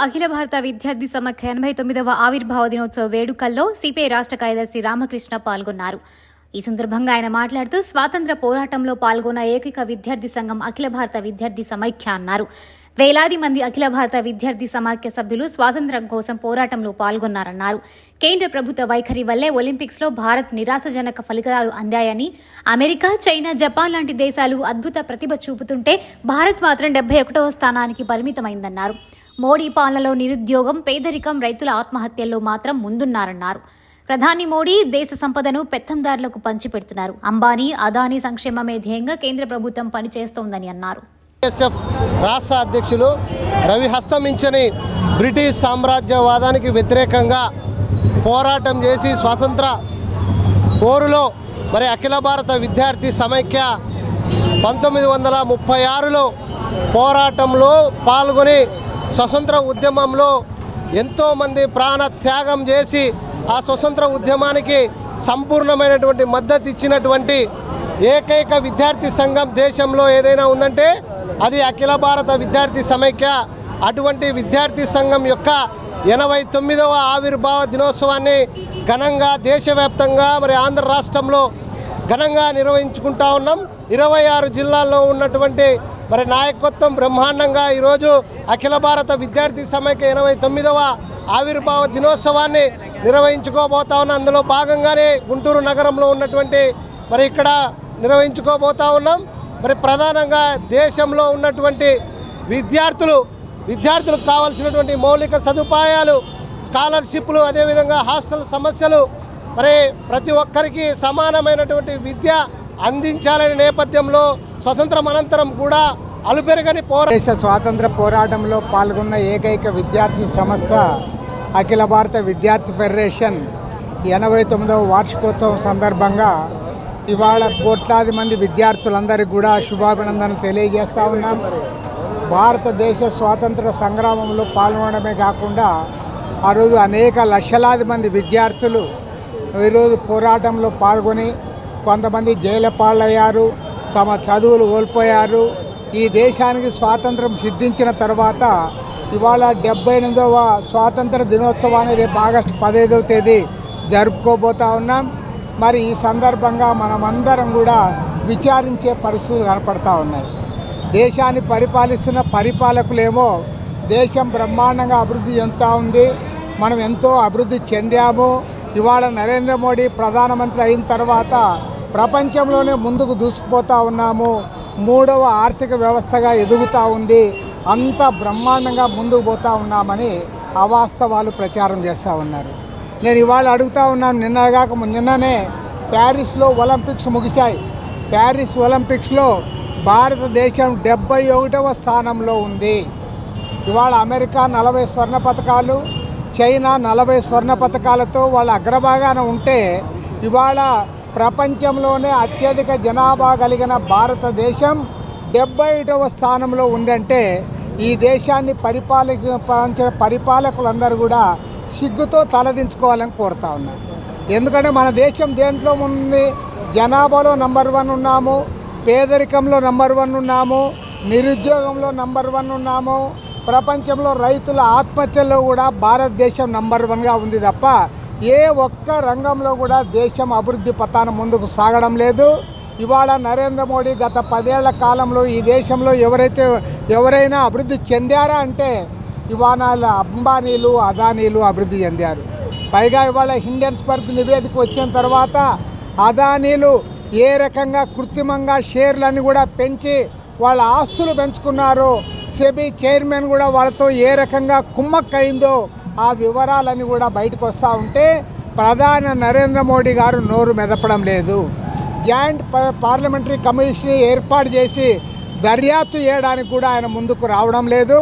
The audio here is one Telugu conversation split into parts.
అఖిల భారత విద్యార్థి సమాఖ్య 89వ ఆవిర్భావ దినోత్సవ వేడుకల్లో సిపిఐ రాష్ట్ర కార్యదర్శి రామకృష్ణ పాల్గొన్నారు. ఈ సందర్భంగా ఆయన మాట్లాడుతూ స్వాతంత్ర పోరాటంలో పాల్గొన్న ఏకైక విద్యార్థి సంఘం అఖిల భారత విద్యార్థి సమాఖ్య అన్నారు. వేలాది మంది అఖిల భారత విద్యార్థి సమాఖ్య సభ్యులు స్వాతంత్ర్యం కోసం పోరాటంలో పాల్గొన్నారన్నారు. కేంద్ర ప్రభుత్వ వైఖరి వల్లే ఒలింపిక్స్లో భారత్ నిరాశజనక ఫలితాలు అందాయని, అమెరికా, చైనా, జపాన్ లాంటి దేశాలు అద్భుత ప్రతిభ చూపుతుంటే భారత్ మాత్రం 71వ స్థానానికి పరిమితమైందన్నారు. మోడీ పాలనలో నిరుద్యోగం, పేదరికం, రైతుల ఆత్మహత్యల్లో మాత్రం ముందున్నారన్నారు. ప్రధాని మోడీ దేశ సంపదను పెత్తందారులకు పంచిపెడుతున్నారు. అంబానీ, అదానీ సంక్షేమమే ధ్యేయంగా కేంద్ర ప్రభుత్వం పనిచేస్తోందని అన్నారు. రాష్ట్ర అధ్యక్షులు రవి హస్తమించని బ్రిటిష్ సామ్రాజ్యవాదానికి వ్యతిరేకంగా పోరాటం చేసి స్వాతంత్ర పోరులో అఖిల భారత విద్యార్థి సమైక్య 1936లో పోరాటంలో పాల్గొని స్వతంత్ర ఉద్యమంలో ఎంతోమంది ప్రాణ త్యాగం చేసి ఆ స్వతంత్ర ఉద్యమానికి సంపూర్ణమైనటువంటి మద్దతు ఇచ్చినటువంటి ఏకైక విద్యార్థి సంఘం దేశంలో ఏదైనా ఉందంటే అది అఖిల భారత విద్యార్థి సమైక్య. అటువంటి విద్యార్థి సంఘం యొక్క 89వ ఆవిర్భావ దినోత్సవాన్ని ఘనంగా దేశవ్యాప్తంగా ఆంధ్ర రాష్ట్రంలో ఘనంగా నిర్వహించుకుంటా ఉన్నాం. 26 జిల్లాల్లో ఉన్నటువంటి నాయకత్వం బ్రహ్మాండంగా ఈరోజు అఖిల భారత విద్యార్థి సమైక్య 89వ ఆవిర్భావ దినోత్సవాన్ని నిర్వహించుకోబోతా ఉన్నాం. అందులో భాగంగానే గుంటూరు నగరంలో ఉన్నటువంటి ఇక్కడ నిర్వహించుకోబోతా ఉన్నాం. ప్రధానంగా దేశంలో ఉన్నటువంటి విద్యార్థులకు కావాల్సినటువంటి మౌలిక సదుపాయాలు, స్కాలర్షిప్లు, అదేవిధంగా హాస్టల్ సమస్యలు, ప్రతి ఒక్కరికి సమానమైనటువంటి విద్య అందించాలనే నేపథ్యంలో స్వతంత్రం అనంతరం కూడా అలుపెరగని దేశ స్వాతంత్ర పోరాటంలో పాల్గొన్న ఏకైక విద్యార్థి సంస్థ అఖిల భారత విద్యార్థి ఫెడరేషన్ 89వ వార్షికోత్సవం సందర్భంగా ఇవాళ కోట్లాది మంది విద్యార్థులందరికీ కూడా శుభాభినందనలు తెలియజేస్తూ ఉన్నాం. భారతదేశ స్వాతంత్ర సంగ్రామంలో పాల్గొనడమే కాకుండా ఆ రోజు అనేక లక్షలాది మంది విద్యార్థులు ఈరోజు పోరాటంలో పాల్గొని కొంతమంది జైలు పాలయ్యారు, తమ చదువులు కోల్పోయారు. ఈ దేశానికి స్వాతంత్రం సిద్ధించిన తర్వాత ఇవాళ 78వ స్వాతంత్ర దినోత్సవాన్ని రేపు ఆగస్టు 15వ తేదీ జరుపుకోబోతూ ఉన్నాం. ఈ సందర్భంగా మనమందరం కూడా విచారించే పరిస్థితులు కనపడతా ఉన్నాయి. దేశాన్ని పరిపాలిస్తున్న పరిపాలకులేమో దేశం బ్రహ్మాండంగా అభివృద్ధి చెందుతూ ఉంది, మనం ఎంతో అభివృద్ధి చెందాము, ఇవాళ నరేంద్ర మోడీ ప్రధానమంత్రి అయిన తర్వాత ప్రపంచంలోనే ముందుకు దూసుకుపోతూ ఉన్నాము, 3వ ఆర్థిక వ్యవస్థగా ఎదుగుతూ ఉంది, అంత బ్రహ్మాండంగా ముందుకు పోతూ ఉన్నామని అవాస్తవాలు ప్రచారం చేస్తూ ఉన్నారు. నేను ఇవాళ అడుగుతూ ఉన్నాను, నిన్ననే ప్యారిస్లో ఒలింపిక్స్ ముగిశాయి. ప్యారిస్ ఒలింపిక్స్లో భారతదేశం 71వ స్థానంలో ఉంది. ఇవాళ అమెరికా 40 స్వర్ణ పతకాలు, చైనా 40 స్వర్ణ పతకాలతో వాళ్ళ అగ్రభాగాన ఉంటే ఇవాళ ప్రపంచంలోనే అత్యధిక జనాభా కలిగిన భారతదేశం 71వ స్థానంలో ఉందంటే ఈ దేశాన్ని పరిపాలించిన పరిపాలకులందరూ కూడా సిగ్గుతో తలదించుకోవాలని కోరుతా ఉన్నారు. ఎందుకంటే మన దేశం దేంట్లో ఉంది? జనాభాలో నంబర్ 1 ఉన్నాము, పేదరికంలో నంబర్ 1 ఉన్నాము, నిరుద్యోగంలో నంబర్ 1 ఉన్నాము, ప్రపంచంలో రైతుల ఆత్మహత్యల్లో కూడా భారతదేశం నంబర్ 1గా ఉంది తప్ప ఏ ఒక్క రంగంలో కూడా దేశం అభివృద్ధి పథాన ముందుకు సాగడం లేదు. ఇవాళ నరేంద్ర మోడీ గత 10 ఏళ్ల కాలంలో ఈ దేశంలో ఎవరైనా అభివృద్ధి చెందారా అంటే ఇవాళ అంబానీలు, అదానీలు అభివృద్ధి చెందారు. పైగా ఇవాళ హిండెన్స్బర్గ్ నివేదిక వచ్చిన తర్వాత అదానీలు ఏ రకంగా కృత్రిమంగా షేర్లన్నీ కూడా పెంచి వాళ్ళ ఆస్తులు పెంచుకున్నారో, సెబీ చైర్మన్ కూడా వాళ్ళతో ఏ రకంగా కుమ్మక్కయిందో ఆ వివరాలన్నీ కూడా బయటకు వస్తూ ఉంటే ప్రధాని నరేంద్ర మోడీ గారు నోరు మెదపడం లేదు. జాయింట్ పార్లమెంటరీ కమిషన్ ఏర్పాటు చేసి దర్యాప్తు చేయడానికి కూడా ఆయన ముందుకు రావడం లేదు.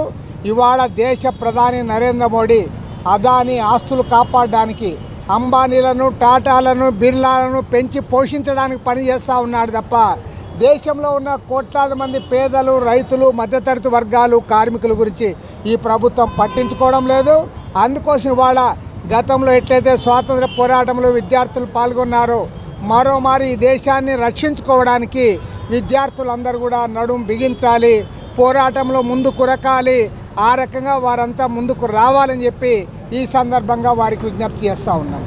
ఇవాళ దేశ ప్రధాని నరేంద్ర మోడీ అదానీ ఆస్తులు కాపాడడానికి అంబానీలను, టాటాలను, బిర్లాలను పెంచి పోషించడానికి పనిచేస్తూ ఉన్నాడు తప్ప దేశంలో ఉన్న కోట్లాది మంది పేదలు, రైతులు, మధ్యతరగతి వర్గాలు, కార్మికుల గురించి ఈ ప్రభుత్వం పట్టించుకోవడం లేదు. అందుకోసం ఇవాళ గతంలో ఎట్లయితే స్వాతంత్ర పోరాటంలో విద్యార్థులు పాల్గొన్నారో మరోమారి ఈ దేశాన్ని రక్షించుకోవడానికి విద్యార్థులందరూ కూడా నడుం బిగించాలి, పోరాటంలో ముందు కురకాలి. ఆ రకంగా వారంతా ముందుకు రావాలని చెప్పి ఈ సందర్భంగా వారికి విజ్ఞప్తి చేస్తూ ఉన్నాం.